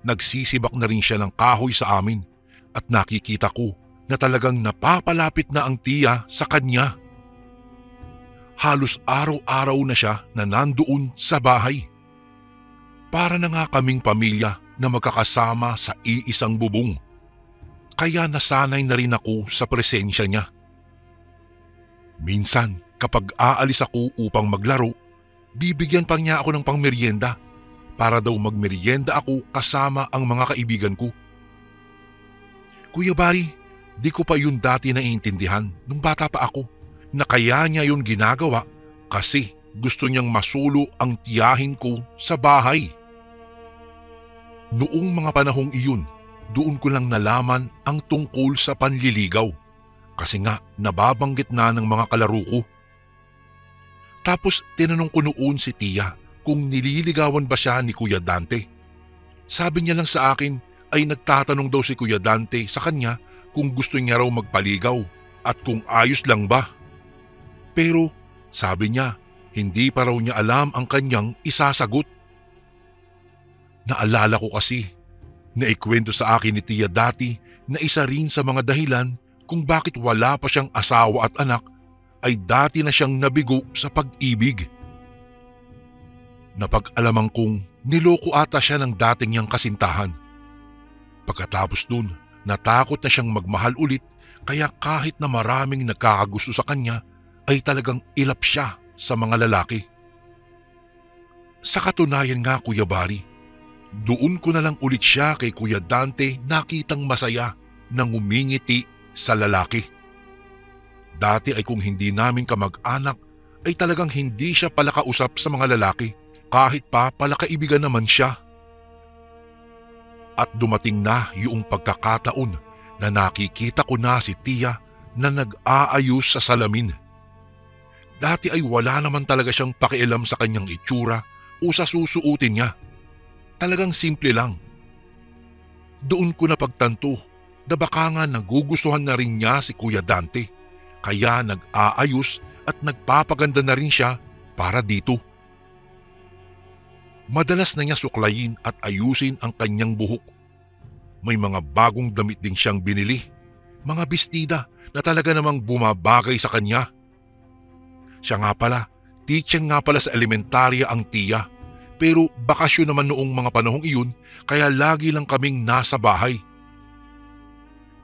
Nagsisibak na rin siya ng kahoy sa amin at nakikita ko na talagang napapalapit na ang Tia sa kanya. Halos araw-araw na siya na nandoon sa bahay. Para na nga kaming pamilya na magkakasama sa iisang bubong. Kaya nasanay na rin ako sa presensya niya. Minsan kapag aalis ako upang maglaro, bibigyan pa niya ako ng pangmeryenda para daw magmeryenda ako kasama ang mga kaibigan ko. Kuya Bari, di ko pa yun dati naiintindihan nung bata pa ako na kaya niya yun ginagawa kasi gusto niyang masulo ang tiyahin ko sa bahay. Noong mga panahong iyon, doon ko lang nalaman ang tungkol sa panliligaw kasi nga nababanggit na ng mga kalaro ko. Tapos tinanong ko noon si Tia kung nililigawan ba siya ni Kuya Dante. Sabi niya lang sa akin ay nagtatanong daw si Kuya Dante sa kanya kung gusto niya raw magpaligaw at kung ayos lang ba. Pero sabi niya hindi pa raw niya alam ang kanyang isasagot. Naalala ko kasi na ikwento sa akin ni Tia dati na isa rin sa mga dahilan kung bakit wala pa siyang asawa at anak ay dati na siyang nabigo sa pag-ibig. Napag-alaman kong niloko ata siya ng dating niyang kasintahan. Pagkatapos dun, natakot na siyang magmahal ulit kaya kahit na maraming nagkakagusto sa kanya ay talagang ilap siya sa mga lalaki. Sa katunayan nga, Kuya Bari, doon ko na lang ulit siya kay Kuya Dante nakitang masaya nang umingiti sa lalaki. Dati ay kung hindi namin kamag-anak ay talagang hindi siya palakausap sa mga lalaki kahit pa palakaibigan naman siya. At dumating na yung pagkakataon na nakikita ko na si Tia na nag-aayos sa salamin. Dati ay wala naman talaga siyang pakialam sa kanyang itsura o sa susuotin niya. Talagang simple lang. Doon ko napagtanto na baka nga nagugustuhan na rin niya si Kuya Dante, kaya nag-aayos at nagpapaganda na rin siya para dito. Madalas na niya suklayin at ayusin ang kanyang buhok. May mga bagong damit din siyang binili, mga bestida na talaga namang bumabagay sa kanya. Siya nga pala, teacher nga pala sa elementarya ang Tia. Pero bakasyon naman noong mga panahong iyon kaya lagi lang kaming nasa bahay.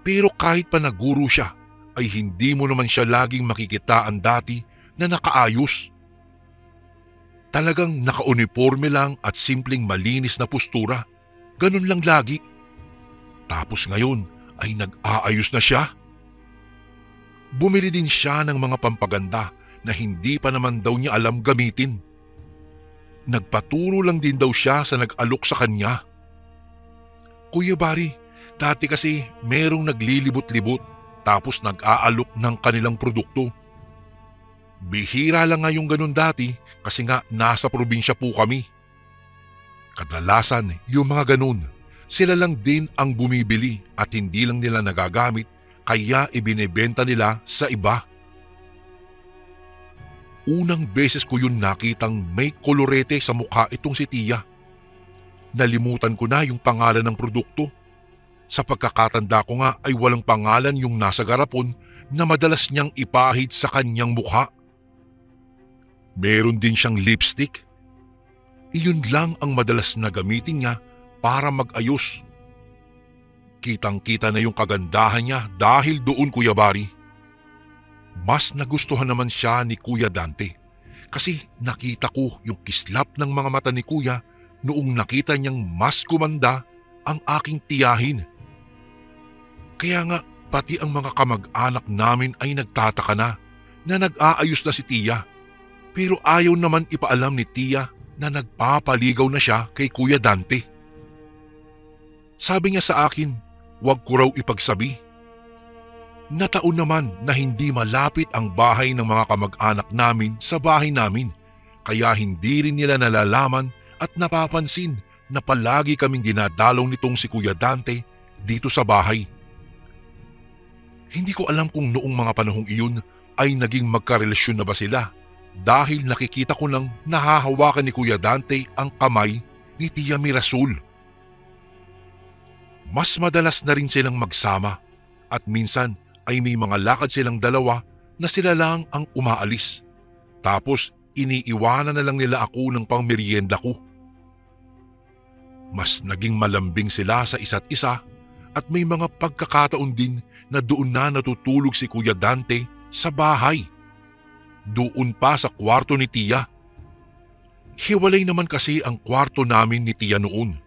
Pero kahit pa naguro siya ay hindi mo naman siya laging makikitaan dati na nakaayos. Talagang naka-uniforme lang at simpleng malinis na postura. Ganun lang lagi. Tapos ngayon ay nag-aayos na siya. Bumili din siya ng mga pampaganda na hindi pa naman daw niya alam gamitin. Nagpaturo lang din daw siya sa nag-alok sa kanya. Kuya Bari, dati kasi merong naglilibot-libot tapos nag-aalok ng kanilang produkto. Bihira lang nga yung ganun dati kasi nga nasa probinsya po kami. Kadalasan yung mga ganun, sila lang din ang bumibili at hindi lang nila nagagamit kaya ibinebenta nila sa iba. Unang beses ko yun nakitang may kolorete sa mukha itong si Tia. Nalimutan ko na yung pangalan ng produkto. Sa pagkakatanda ko nga ay walang pangalan yung nasa garapon na madalas niyang ipahid sa kanyang mukha. Meron din siyang lipstick. Iyon lang ang madalas na gamitin niya para mag-ayos. Kitang-kita na yung kagandahan niya dahil doon, Kuya Bari. Mas nagustuhan naman siya ni Kuya Dante kasi nakita ko yung kislap ng mga mata ni Kuya noong nakita niyang mas gumanda ang aking tiyahin. Kaya nga pati ang mga kamag-anak namin ay nagtataka na nag-aayos na si Tia. Pero ayaw naman ipaalam ni Tia na nagpapaligaw na siya kay Kuya Dante. Sabi niya sa akin, wag ko raw ipagsabi. Nataon naman na hindi malapit ang bahay ng mga kamag-anak namin sa bahay namin, kaya hindi rin nila nalalaman at napapansin na palagi kaming dinadalaw nitong si Kuya Dante dito sa bahay. Hindi ko alam kung noong mga panahong iyon ay naging magkarelasyon na ba sila dahil nakikita ko nang nahahawakan ni Kuya Dante ang kamay ni Tia Mirasol. Mas madalas na rin silang magsama at minsan ay may mga lakad silang dalawa na sila lang ang umaalis. Tapos iniiwanan na lang nila ako ng pangmeryenda ko. Mas naging malambing sila sa isa't isa at may mga pagkakataon din na doon na natutulog si Kuya Dante sa bahay. Doon pa sa kwarto ni Tia. Hiwalay naman kasi ang kwarto namin ni Tia noon.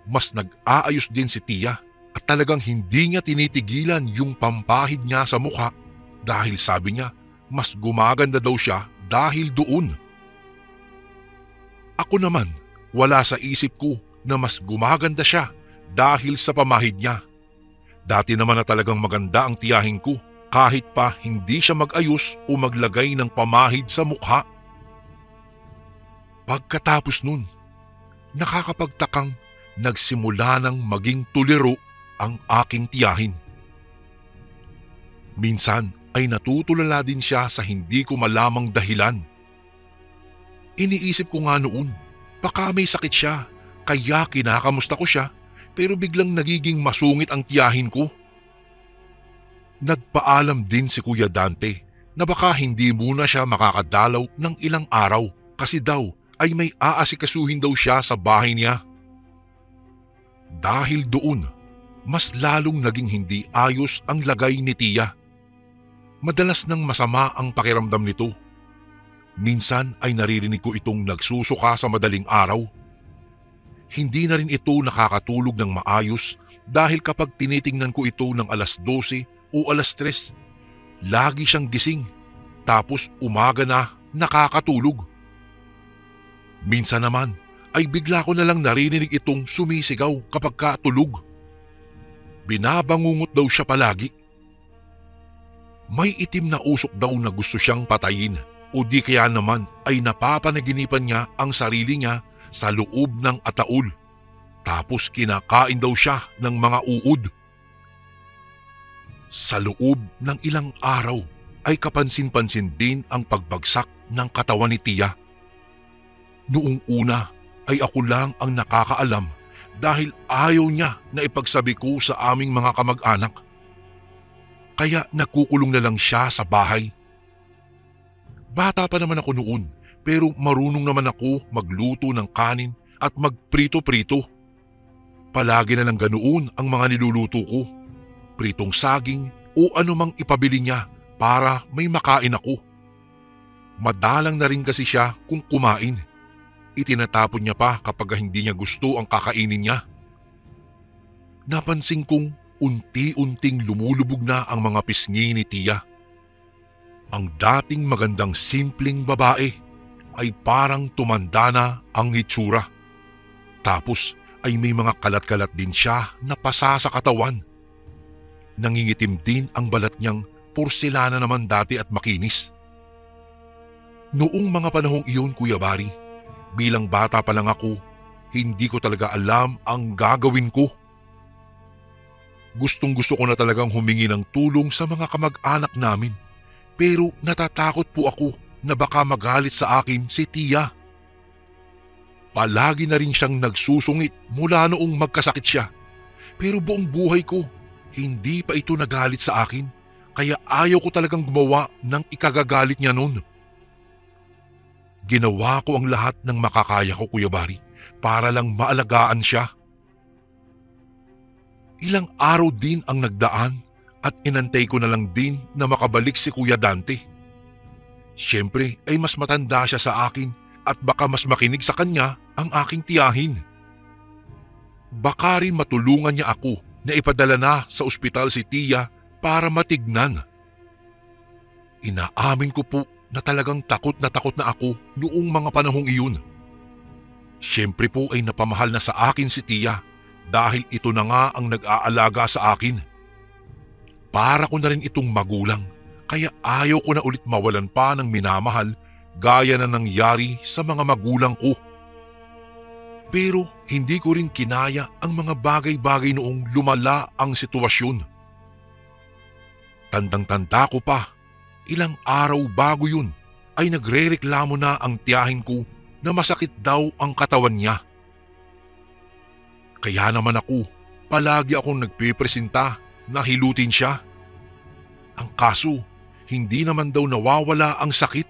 Mas nag-aayos din si Tia at talagang hindi niya tinitigilan yung pampahid niya sa mukha dahil sabi niya mas gumaganda daw siya dahil doon. Ako naman, wala sa isip ko na mas gumaganda siya dahil sa pamahid niya. Dati naman na talagang maganda ang tiyahin ko kahit pa hindi siya mag-ayos o maglagay ng pamahid sa mukha. Pagkatapos nun, nakakapagtakang nagsimula ng maging tuliro ang aking tiyahin. Minsan ay natutulala din siya sa hindi ko malamang dahilan. Iniisip ko nga noon, baka may sakit siya, kaya kinakamusta ko siya pero biglang nagiging masungit ang tiyahin ko. Nagpaalam din si Kuya Dante na baka hindi muna siya makakadalaw ng ilang araw kasi daw ay may aasikasuhin daw siya sa bahay niya. Dahil doon, mas lalong naging hindi ayos ang lagay ni Tia. Madalas nang masama ang pakiramdam nito. Minsan ay naririnig ko itong nagsusuka sa madaling araw. Hindi na rin ito nakakatulog ng maayos dahil kapag tinitingnan ko ito ng alas 12 o alas 3, lagi siyang gising tapos umaga na nakakatulog. Minsan naman ay bigla ko na lang naririnig itong sumisigaw kapag katulog. Binabangungot daw siya palagi. May itim na usok daw na gusto siyang patayin o di kaya naman ay napapanaginipan niya ang sarili niya sa loob ng ataol. Tapos kinakain daw siya ng mga uod. Sa loob ng ilang araw ay kapansin-pansin din ang pagbagsak ng katawan ni Tia. Noong una ay ako lang ang nakakaalam dahil ayaw niya na ipagsabi ko sa aming mga kamag-anak. Kaya nakukulong na lang siya sa bahay. Bata pa naman ako noon pero marunong naman ako magluto ng kanin at magprito-prito. Palagi na lang ganoon ang mga niluluto ko. Pritong saging o anumang ipabili niya para may makain ako. Madalang na rin kasi siya kung kumain. Itinatapon niya pa kapag hindi niya gusto ang kakainin niya. Napansin kong unti-unting lumulubog na ang mga pisngi ni Tia. Ang dating magandang simpleng babae ay parang tumanda na ang hitsura. Tapos ay may mga kalat-kalat din siya na pasa sa katawan. Nangingitim din ang balat niyang porselana naman dati at makinis. Noong mga panahong iyon, Kuya Bari, bilang bata pa lang ako, hindi ko talaga alam ang gagawin ko. Gustong-gusto ko na talagang humingi ng tulong sa mga kamag-anak namin, pero natatakot po ako na baka magalit sa akin si Tia. Palagi na rin siyang nagsusungit mula noong magkasakit siya, pero buong buhay ko, hindi pa ito nagalit sa akin, kaya ayaw ko talagang gumawa ng ikagagalit niya noon. Ginawa ko ang lahat ng makakaya ko, Kuya Bari, para lang maalagaan siya. Ilang araw din ang nagdaan at inantay ko na lang din na makabalik si Kuya Dante. Siyempre ay mas matanda siya sa akin at baka mas makinig sa kanya ang aking tiyahin. Baka rin matulungan niya ako na ipadala na sa ospital si Tia para matignan. Inaamin ko po na talagang takot na ako noong mga panahong iyon. Siyempre po ay napamahal na sa akin si Tia dahil ito na nga ang nag-aalaga sa akin. Para ko na rin itong magulang, kaya ayaw ko na ulit mawalan pa ng minamahal gaya na nangyari sa mga magulang ko. Pero hindi ko rin kinaya ang mga bagay-bagay noong lumala ang sitwasyon. Tandang-tanda ko pa, ilang araw bago yun ay nagrereklamo na ang tiyahin ko na masakit daw ang katawan niya. Kaya naman ako, palagi akong nagpipresenta na hilutin siya. Ang kaso, hindi naman daw nawawala ang sakit.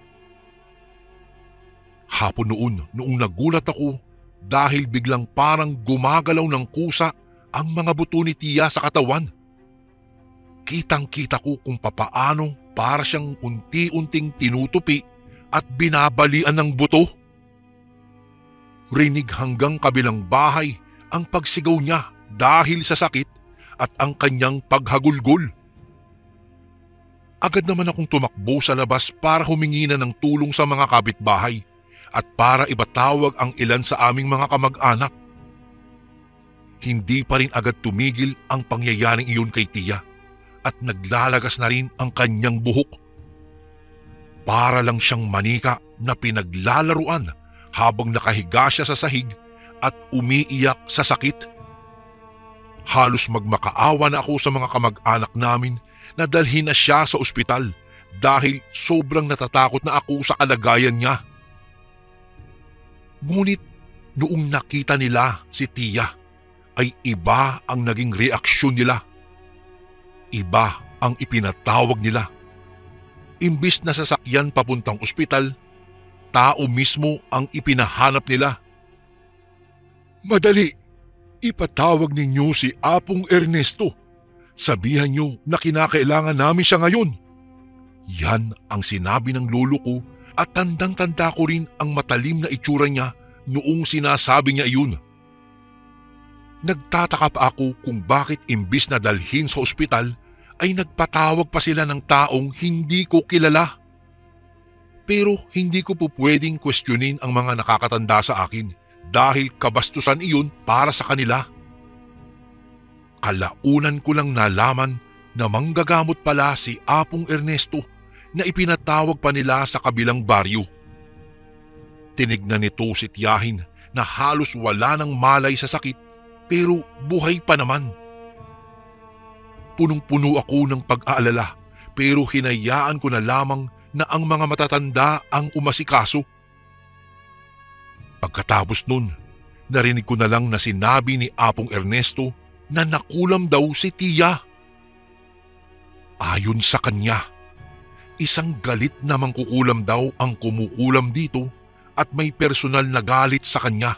Hapon noong nagulat ako dahil biglang parang gumagalaw ng kusa ang mga buto ni Tia sa katawan. Kitang-kita ko kung papaano para siyang unti-unting tinutupi at binabalian ng buto. Rinig hanggang kabilang bahay ang pagsigaw niya dahil sa sakit at ang kanyang paghagulgol. Agad naman akong tumakbo sa labas para humingi na ng tulong sa mga kapitbahay at para ipatawag ang ilan sa aming mga kamag-anak. Hindi pa rin agad tumigil ang pangyayaring iyon kay Tia at naglalagas na rin ang kanyang buhok. Para lang siyang manika na pinaglalaruan habang nakahiga siya sa sahig at umiiyak sa sakit. Halos magmakaawa na ako sa mga kamag-anak namin na dalhin na siya sa ospital dahil sobrang natatakot na ako sa kalagayan niya. Ngunit noong nakita nila si Tia ay iba ang naging reaksyon nila. Iba ang ipinatawag nila. Imbis na sasakyan papuntang ospital, tao mismo ang ipinahanap nila. Madali, ipatawag ninyo si Apong Ernesto. Sabihan niyo na kinakailangan namin siya ngayon. Yan ang sinabi ng lolo ko at tandang-tanda ko rin ang matalim na itsura niya noong sinasabi niya iyon. Nagtataka pa ako kung bakit imbis na dalhin sa ospital ay nagpatawag pa sila ng taong hindi ko kilala. Pero hindi ko po pwedeng questionin ang mga nakakatanda sa akin dahil kabastusan iyon para sa kanila. Kalaunan ko lang nalaman na manggagamot pala si Apong Ernesto na ipinatawag pa nila sa kabilang baryo. Tinignan nito si tiyahin na halos wala ng malay sa sakit pero buhay pa naman. Punong-puno ako ng pag-aalala pero hinayaan ko na lamang na ang mga matatanda ang umasikaso. Pagkatapos nun, narinig ko na lang na sinabi ni Apong Ernesto na nakulam daw si Tia. Ayon sa kanya, isang galit na mangkukulam daw ang kumukulam dito at may personal na galit sa kanya.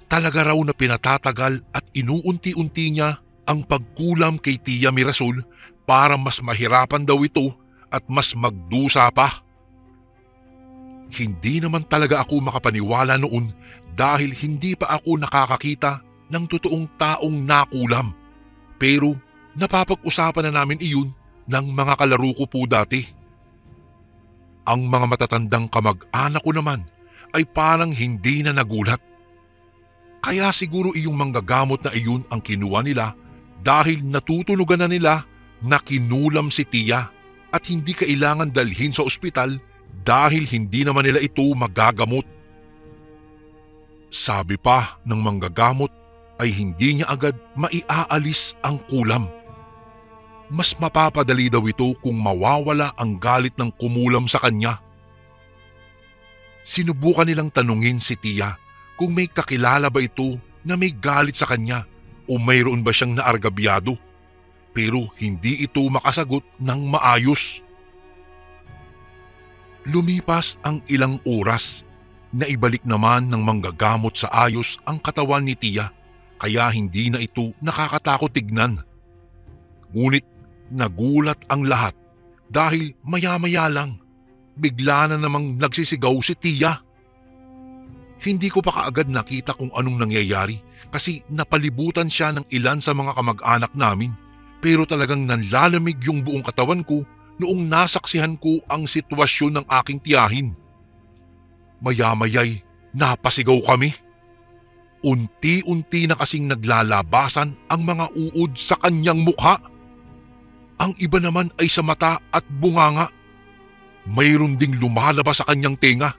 Talaga raw na pinatatagal at inuunti-unti niya ang pagkulam kay Tia Mirasol para mas mahirapan daw ito at mas magdusa pa. Hindi naman talaga ako makapaniwala noon dahil hindi pa ako nakakakita ng totoong taong nakulam. Pero napapag-usapan na namin iyon ng mga kalaro ko po dati. Ang mga matatandang kamag-anak ko naman ay parang hindi na nagulat. Kaya siguro iyong manggagamot na iyon ang kinuha nila dahil natutunugan na nila na kinulam si Tia at hindi kailangan dalhin sa ospital dahil hindi naman nila ito magagamot. Sabi pa ng manggagamot ay hindi niya agad maiaalis ang kulam. Mas mapapadali daw ito kung mawawala ang galit ng kumulam sa kanya. Sinubukan nilang tanungin si Tia kung may kakilala ba ito na may galit sa kanya o mayroon ba siyang naargabyado, pero hindi ito makasagot ng maayos. Lumipas ang ilang oras na ibalik naman ng manggagamot sa ayos ang katawan ni Tia kaya hindi na ito nakakatakot tignan. Ngunit nagulat ang lahat dahil maya-maya lang bigla na namang nagsisigaw si Tia. Hindi ko pa kaagad nakita kung anong nangyayari kasi napalibutan siya ng ilan sa mga kamag-anak namin pero talagang nanlalamig yung buong katawan ko noong nasaksihan ko ang sitwasyon ng aking tiyahin. Maya-maya'y napasigaw kami. Unti-unti na kasing naglalabasan ang mga uod sa kanyang mukha. Ang iba naman ay sa mata at bunganga. Mayroon ding lumalabas sa kanyang tenga.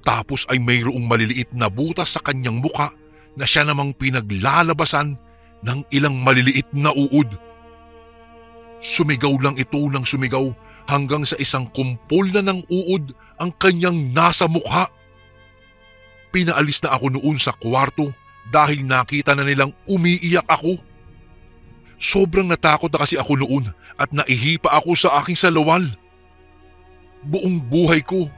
Tapos ay mayroong maliliit na butas sa kanyang mukha na siya namang pinaglalabasan ng ilang maliliit na uod. Sumigaw lang ito ng sumigaw hanggang sa isang kumpol na ng uod ang kanyang nasa mukha. Pinaalis na ako noon sa kwarto dahil nakita na nilang umiiyak ako. Sobrang natakot na kasi ako noon at naihipa ako sa aking salawal. Buong buhay ko,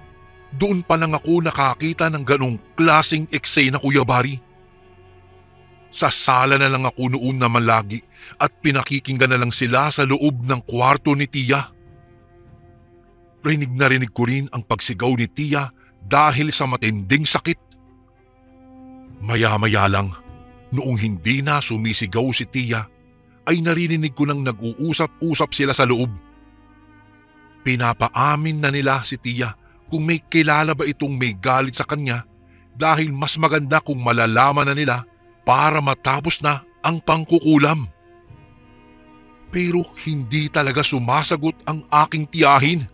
doon pa lang ako nakakita ng ganong klaseng eksena, Kuya Bari. Sa sala na lang ako noon na malagi at pinakikinggan na lang sila sa loob ng kwarto ni Tia. Rinig na rinig ko rin ang pagsigaw ni Tia dahil sa matinding sakit. Maya-maya lang, noong hindi na sumisigaw si Tia, ay naririnig ko nang nag-uusap-usap sila sa loob. Pinapaamin na nila si Tia kung may kilala ba itong may galit sa kanya dahil mas maganda kung malalaman na nila para matapos na ang pangkukulam. Pero hindi talaga sumasagot ang aking tiyahin.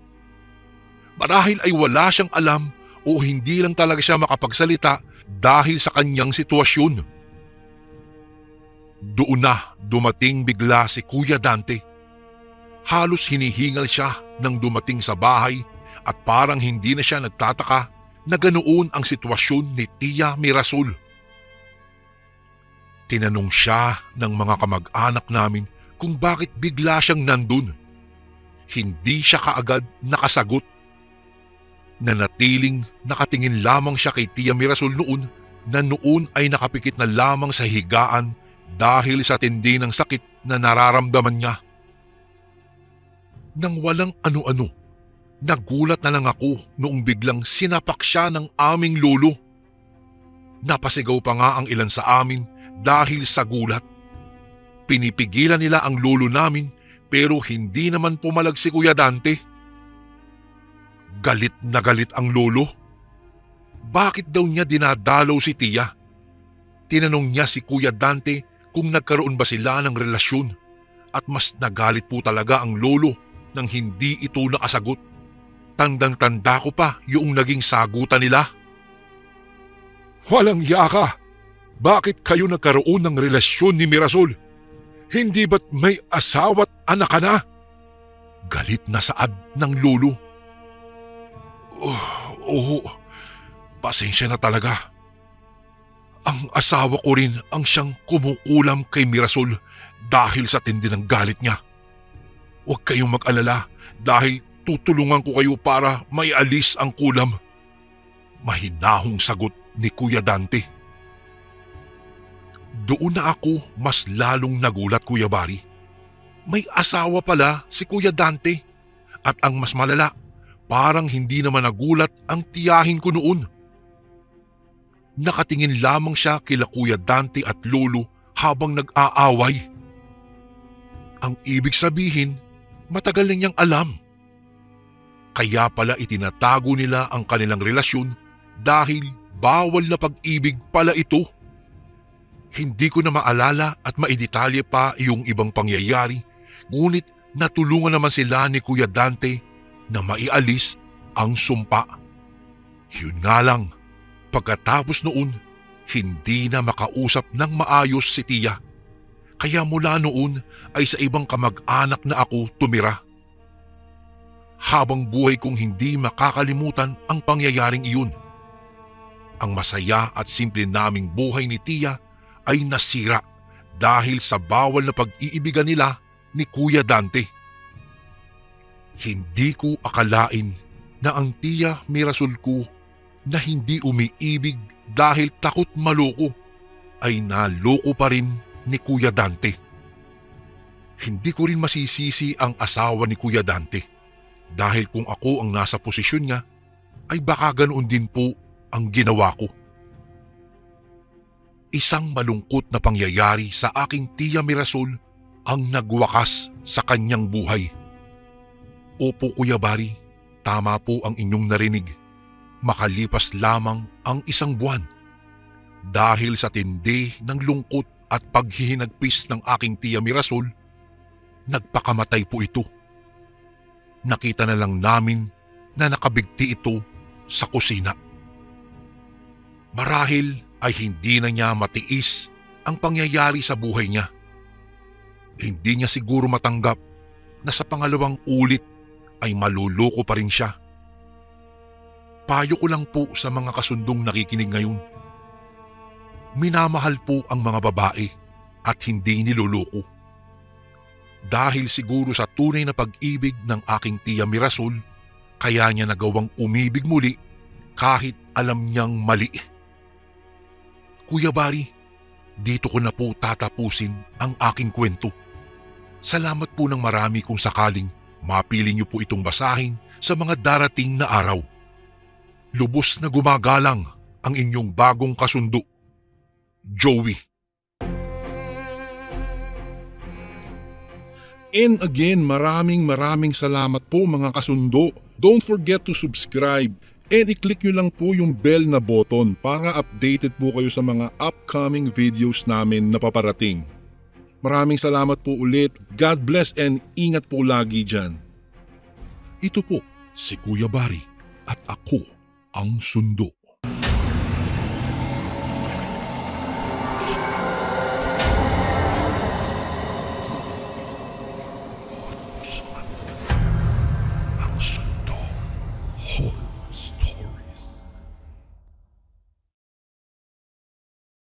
Marahil ay wala siyang alam o hindi lang talaga siya makapagsalita dahil sa kanyang sitwasyon. Doon na dumating bigla si Kuya Dante. Halos hinihingal siya nang dumating sa bahay at parang hindi na siya nagtataka na ganoon ang sitwasyon ni Tia Mirasol. Tinanong siya ng mga kamag-anak namin kung bakit bigla siyang nandun. Hindi siya kaagad nakasagot. Nanatiling nakatingin lamang siya kay Tia Mirasol noon na noon ay nakapikit na lamang sa higaan dahil sa tindi ng sakit na nararamdaman niya. Nang walang ano-ano, nagulat na lang ako noong biglang sinapak siya ng aming lolo. Napasigaw pa nga ang ilan sa amin dahil sa gulat. Pinipigilan nila ang lolo namin pero hindi naman pumalag si Kuya Dante. Galit na galit ang lolo. Bakit daw niya dinadalaw si Tia? Tinanong niya si Kuya Dante kung nagkaroon ba sila ng relasyon at mas nagalit po talaga ang lolo nang hindi ito nakasagot. Tandang-tanda ko pa yung naging sagutan nila. Walang iya ka! Bakit kayo nagkaroon ng relasyon ni Mirasol? Hindi ba't may asawa't anak ka na? Galit na saad ng lolo. Oo, pasensya na talaga. Ang asawa ko rin ang siyang kumukulam kay Mirasol dahil sa tindi ng galit niya. Huwag kayong mag-alala dahil tutulungan ko kayo para maialis ang kulam. Mahinahong sagot ni Kuya Dante. Doon na ako mas lalong nagulat, Kuya Bari. May asawa pala si Kuya Dante at ang mas malala, Parang hindi naman nagulat ang tiyahin ko noon. Nakatingin lamang siya kila Kuya Dante at Lolo habang nag-aaway. Ang ibig sabihin, matagal na niyang alam. Kaya pala itinatago nila ang kanilang relasyon dahil bawal na pag-ibig pala ito. Hindi ko na maalala at maidetalye pa yung ibang pangyayari, ngunit natulungan naman sila ni Kuya Dante na maialis ang sumpa. Yun nga lang, pagkatapos noon, hindi na makausap ng maayos si Tia. Kaya mula noon ay sa ibang kamag-anak na ako tumira. Habang buhay kong hindi makakalimutan ang pangyayaring iyon. Ang masaya at simple naming buhay ni Tia ay nasira dahil sa bawal na pag-iibigan nila ni Kuya Dante. Hindi ko akalain na ang Tia Mirasol ko na hindi umiibig dahil takot maloko ay naloko pa rin ni Kuya Dante. Hindi ko rin masisisi ang asawa ni Kuya Dante dahil kung ako ang nasa posisyon niya ay baka ganoon din po ang ginawa ko. Isang malungkot na pangyayari sa aking Tia Mirasol ang nagwakas sa kanyang buhay. Opo Kuya Bari, tama po ang inyong narinig. Makalipas lamang ang isang buwan. Dahil sa tindi ng lungkot at paghihinagpis ng aking Tia Mirasol, nagpakamatay po ito. Nakita na lang namin na nakabigti ito sa kusina. Marahil ay hindi na niya matiis ang pangyayari sa buhay niya. Hindi niya siguro matanggap na sa pangalawang ulit ay maluloko pa rin siya. Payo ko lang po sa mga kasundong nakikinig ngayon. Minamahal po ang mga babae at hindi niloloko. Dahil siguro sa tunay na pag-ibig ng aking Tia Mirasol, kaya niya nagawang umibig muli kahit alam niyang mali. Kuya Bari, dito ko na po tatapusin ang aking kwento. Salamat po ng marami kung sakaling mapili niyo po itong basahin sa mga darating na araw. Lubos na gumagalang ang inyong bagong kasundo, Joey. And again, maraming salamat po mga kasundo. Don't forget to subscribe and i-click nyo lang po yung bell na button para updated po kayo sa mga upcoming videos namin na paparating. Maraming salamat po ulit. God bless and ingat po lagi dyan. Ito po si Kuya Bari at ako ang sundo.